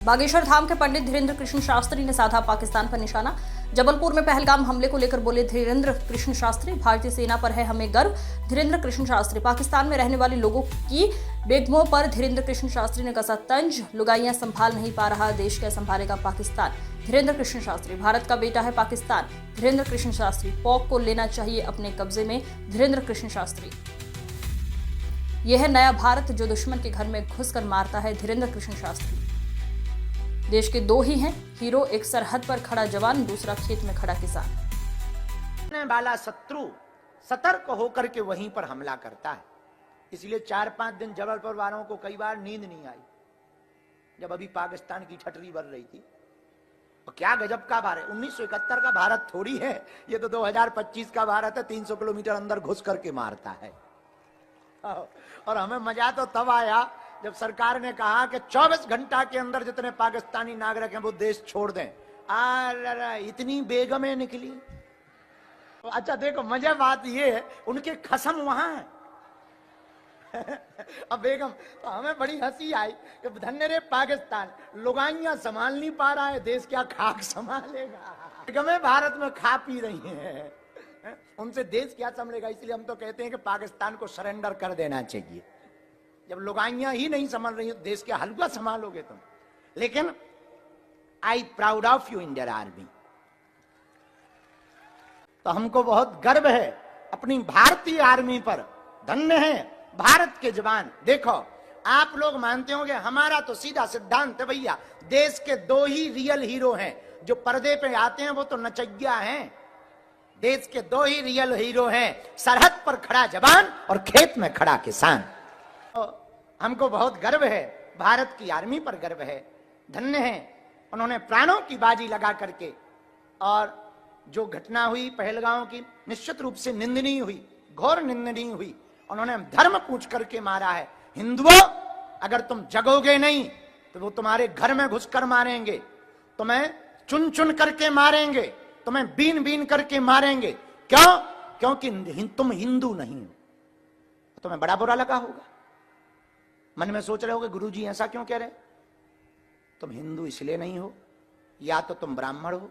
बागेश्वर धाम के पंडित धीरेन्द्र कृष्ण शास्त्री ने साधा पाकिस्तान पर निशाना। जबलपुर में पहलगाम हमले को लेकर बोले धीरेन्द्र कृष्ण शास्त्री, भारतीय सेना पर है हमें गर्व। धीरेन्द्र कृष्ण शास्त्री पाकिस्तान में रहने वाले लोगों की बेगमों पर धीरेन्द्र कृष्ण शास्त्री ने कसा तंज। लुगाइयां संभाल नहीं पा रहा देश, क्या संभालेगा पाकिस्तान। धीरेन्द्र कृष्ण शास्त्री, भारत का बेटा है पाकिस्तान। धीरेन्द्र कृष्ण शास्त्री, पॉक को लेना चाहिए अपने कब्जे में। धीरेन्द्र कृष्ण शास्त्री, यह है नया भारत जो दुश्मन के घर में घुसकर मारता है। धीरेन्द्र कृष्ण शास्त्री, देश के दो ही हैं हीरो, एक सरहद पर खड़ा जवान, दूसरा खेत में खड़ा किसान। वाला शत्रु सतर्क होकर के वहीं पर हमला करता है। इसलिए 4-5 दिन जबलपुर वालों को कई बार नींद नहीं आई जब अभी पाकिस्तान की ठटरी बढ़ रही थी। और क्या गजब का भारत, 1971 का भारत थोड़ी है ये, तो 2025 का भारत है। 300 किलोमीटर अंदर घुस करके मारता है। और हमें मजा तो तब आया जब सरकार ने कहा कि 24 घंटा के अंदर जितने पाकिस्तानी नागरिक हैं वो देश छोड़ दें। इतनी बेगमें निकली। अच्छा देखो, मजे बात ये है, उनके खसम वहां है। अब बेगम, तो हमें बड़ी हंसी आई कि धन्य रे पाकिस्तान, लुगाइयां संभाल नहीं पा रहा है देश, क्या खाक संभालेगा। बेगमें भारत में खा पी रही हैं, उनसे देश क्या संभलेगा। इसलिए हम तो कहते हैं कि पाकिस्तान को सरेंडर कर देना चाहिए। जब लुगाइयां ही नहीं संभाल रही तो देश के हलवा संभालोगे तुम। लेकिन I proud of you Indian army. तो हमको बहुत गर्व है अपनी भारतीय आर्मी पर। धन्य है भारत के जवान। देखो, आप लोग मानते होंगे हमारा तो सीधा सिद्धांत है भैया, देश के दो ही रियल हीरो हैं जो पर्दे पे आते हैं, वो तो नचैया हैं। देश के दो ही रियल हीरो हैं, सरहद पर खड़ा जवान और खेत में खड़ा किसान। हमको बहुत गर्व है, भारत की आर्मी पर गर्व है। धन्य है, उन्होंने प्राणों की बाजी लगा करके। और जो घटना हुई पहलगाम की, निश्चित रूप से निंदनीय हुई, घोर निंदनीय हुई। उन्होंने धर्म पूछ करके मारा है। हिंदुओं, अगर तुम जगोगे नहीं तो वो तुम्हारे घर में घुसकर मारेंगे, तुम्हें चुन चुन करके मारेंगे, तुम्हें बीन बीन करके मारेंगे। क्यों? क्योंकि तुम हिंदू नहीं हो। तुम्हें बड़ा बुरा लगा होगा, मन में सोच रहे होगे गुरुजी ऐसा क्यों कह रहे। तुम हिंदू इसलिए नहीं हो, या तो तुम ब्राह्मण हो,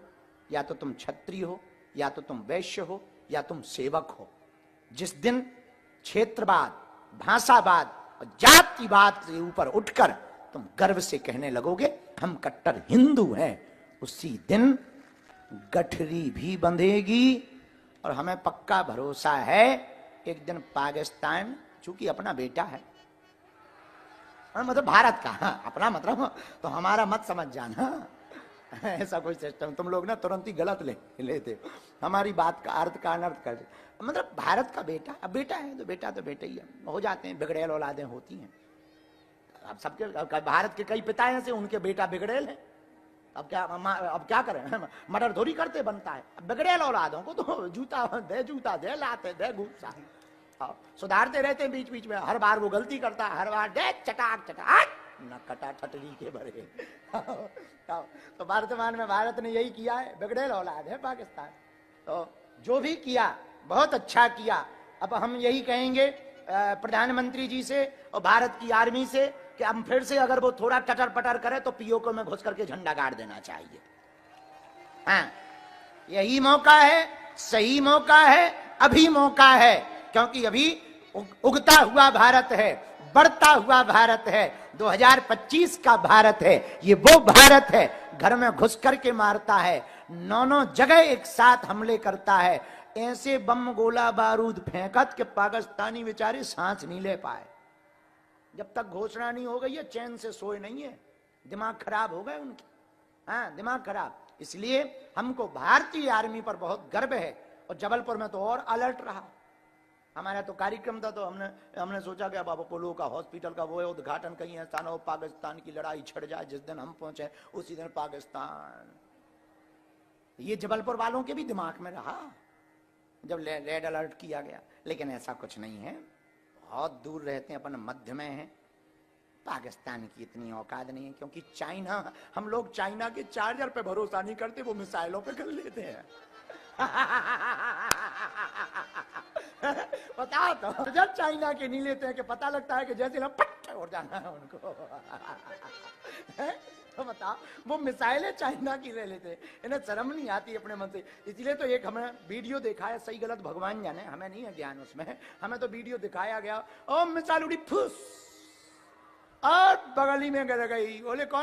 या तो तुम क्षत्रिय हो, या तो तुम वैश्य हो, या तुम सेवक हो। जिस दिन क्षेत्रवाद, भाषावाद और जातिवाद के ऊपर उठकर तुम गर्व से कहने लगोगे हम कट्टर हिंदू हैं, उसी दिन गठरी भी बंधेगी। और हमें पक्का भरोसा है एक दिन पाकिस्तान, चूंकि अपना बेटा है, मतलब भारत का, हाँ, अपना मतलब तो हमारा मत समझ जाना। ऐसा कोई सिस्टम तुम लोग ना तुरंत ही गलत लेते हो। हमारी बात का अर्थ का अनर्थ कर, मतलब भारत का बेटा, अब बेटा है तो बेटा ही है। हो जाते हैं बिगड़ेल औलादें होती हैं। अब सबके भारत के कई पिता हैं से उनके बेटा बिगड़ेल है। अब क्या करें, मर्डर थोड़ी करते बनता है। अब बिगड़ेल औलादों को तो जूता दे, लाते दे, घूसा सुधारते रहते हैं बीच बीच में। हर बार वो गलती करता है, हर बार दे चटाक न कटा ठटरी के भरे। तो वर्तमान में भारत ने यही किया है, बिगड़ेल औलाद है पाकिस्तान। तो जो भी किया बहुत अच्छा किया। अब हम यही कहेंगे प्रधानमंत्री जी से और भारत की आर्मी से कि हम फिर से अगर वो थोड़ा टटर पटर करे तो पीओके में घुस करके झंडा गाड़ देना चाहिए। हाँ, यही मौका है, सही मौका है, अभी मौका है। क्योंकि अभी उगता हुआ भारत है, बढ़ता हुआ भारत है, 2025 का भारत है। ये वो भारत है घर में घुस करके मारता है, 9 जगह एक साथ हमले करता है, ऐसे बम गोला बारूद फेंकत के पाकिस्तानी बेचारे सांस नहीं ले पाए। जब तक घोषणा नहीं हो गई है चैन से सोए नहीं है, दिमाग खराब हो गए उनके। हाँ, दिमाग खराब। इसलिए हमको भारतीय आर्मी पर बहुत गर्व है। और जबलपुर में तो और अलर्ट रहा। हमारा तो कार्यक्रम था, तो हमने सोचा कि अब अपोलो का हॉस्पिटल का वो है उद्घाटन, कहीं ऐसा ना हो पाकिस्तान की लड़ाई छिड़ जाए। जिस दिन हम पहुंचे उसी दिन पाकिस्तान। ये जबलपुर वालों के भी दिमाग में रहा जब रेड अलर्ट किया गया। लेकिन ऐसा कुछ नहीं है, बहुत दूर रहते हैं, अपन मध्य में है। पाकिस्तान की इतनी औकात नहीं है, क्योंकि चाइना, हम लोग चाइना के चार्जर पे भरोसा नहीं करते, वो मिसाइलों पे कर लेते हैं। बताओ तो, जब चाइना के नहीं लेते हैं कि पता लगता है कि जैसे ना पट हो जाना है उनको। तो बता, वो मिसाइलें चाइना की ले लेते, इन्हें शर्म नहीं आती अपने मन से। इसलिए तो एक हमें वीडियो देखा है, सही गलत भगवान जाने, हमें नहीं है ज्ञान उसमें, हमें तो वीडियो दिखाया गया, ओ मिसाइल उड़ी फुस और बगली में गिर गई। बोले कौन